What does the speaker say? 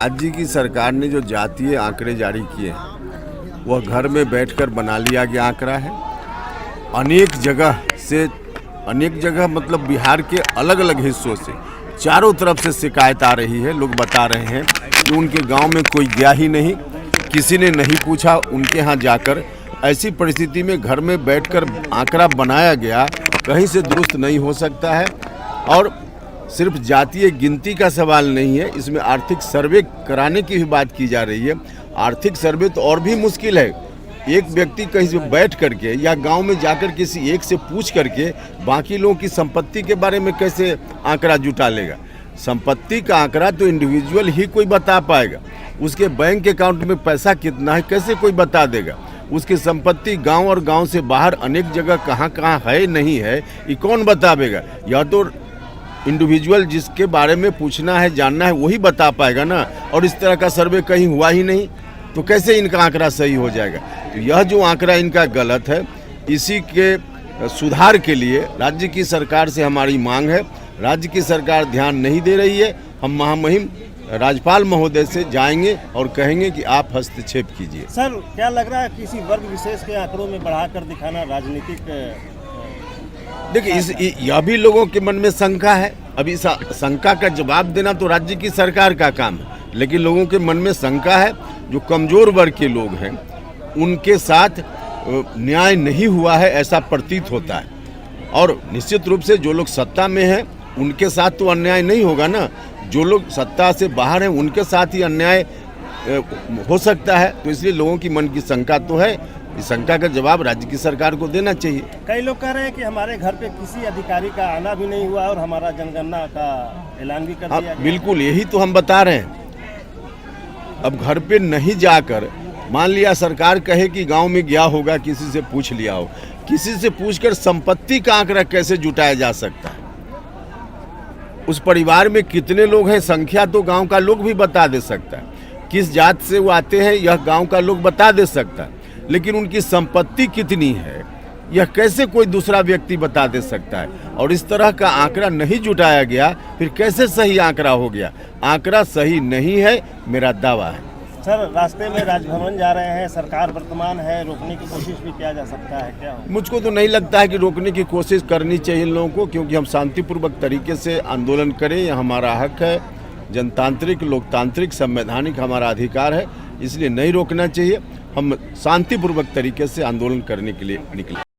राज्य की सरकार ने जो जातीय आंकड़े जारी किए हैं वह घर में बैठकर बना लिया गया आंकड़ा है। अनेक जगह मतलब बिहार के अलग अलग हिस्सों से चारों तरफ से शिकायत आ रही है। लोग बता रहे हैं कि उनके गांव में कोई गया ही नहीं, किसी ने नहीं पूछा उनके यहाँ जाकर। ऐसी परिस्थिति में घर में बैठकर आंकड़ा बनाया गया कहीं से दुरुस्त नहीं हो सकता है। और सिर्फ जातीय गिनती का सवाल नहीं है, इसमें आर्थिक सर्वे कराने की भी बात की जा रही है। आर्थिक सर्वे तो और भी मुश्किल है। एक व्यक्ति कहीं से बैठ करके या गांव में जाकर किसी एक से पूछ करके बाकी लोगों की संपत्ति के बारे में कैसे आंकड़ा जुटा लेगा। संपत्ति का आंकड़ा तो इंडिविजुअल ही कोई बता पाएगा। उसके बैंक अकाउंट में पैसा कितना है कैसे कोई बता देगा। उसकी संपत्ति गांव और गांव से बाहर अनेक जगह कहाँ कहाँ है नहीं है ये कौन बतावेगा। या तो इंडिविजुअल जिसके बारे में पूछना है जानना है वही बता पाएगा ना। और इस तरह का सर्वे कहीं हुआ ही नहीं तो कैसे इनका आंकड़ा सही हो जाएगा। तो यह जो आंकड़ा इनका गलत है, इसी के सुधार के लिए राज्य की सरकार से हमारी मांग है। राज्य की सरकार ध्यान नहीं दे रही है। हम महामहिम राज्यपाल महोदय से जाएंगे और कहेंगे कि आप हस्तक्षेप कीजिए। सर, क्या लग रहा है किसी वर्ग विशेष के आंकड़ों में बढ़ाकर दिखाना राजनीतिक? देखिए, यह भी लोगों के मन में शंका है। अभी शंका का जवाब देना तो राज्य की सरकार का काम है, लेकिन लोगों के मन में शंका है। जो कमजोर वर्ग के लोग हैं उनके साथ न्याय नहीं हुआ है ऐसा प्रतीत होता है। और निश्चित रूप से जो लोग सत्ता में हैं उनके साथ तो अन्याय नहीं होगा ना। जो लोग सत्ता से बाहर हैं उनके साथ ही अन्याय हो सकता है। तो इसलिए लोगों की मन की शंका तो है। इस शंका का जवाब राज्य की सरकार को देना चाहिए। कई लोग कह रहे हैं कि हमारे घर पे किसी अधिकारी का आना भी नहीं हुआ और हमारा जनगणना का ऐलान भी कर दिया गया। बिल्कुल, यही तो हम बता रहे हैं। अब घर पे नहीं जाकर मान लिया सरकार कहे कि गांव में गया होगा, किसी से पूछ लिया हो। किसी से पूछकर संपत्ति का आंकड़ा कैसे जुटाया जा सकता है। उस परिवार में कितने लोग हैं संख्या तो गांव का लोग भी बता दे सकता है। किस जात से वो आते हैं यह गांव का लोग बता दे सकता है, लेकिन उनकी संपत्ति कितनी है यह कैसे कोई दूसरा व्यक्ति बता दे सकता है। और इस तरह का आंकड़ा नहीं जुटाया गया फिर कैसे सही आंकड़ा हो गया। आंकड़ा सही नहीं है, मेरा दावा है। सर, रास्ते में राजभवन जा रहे हैं, सरकार वर्तमान है, रोकने की कोशिश भी किया जा सकता है क्या? मुझको तो नहीं लगता है कि रोकने की कोशिश करनी चाहिए इन लोगों को, क्योंकि हम शांतिपूर्वक तरीके से आंदोलन करें, यह हमारा हक है। जनतांत्रिक लोकतांत्रिक संवैधानिक हमारा अधिकार है, इसलिए नहीं रोकना चाहिए। हम शांतिपूर्वक तरीके से आंदोलन करने के लिए निकले।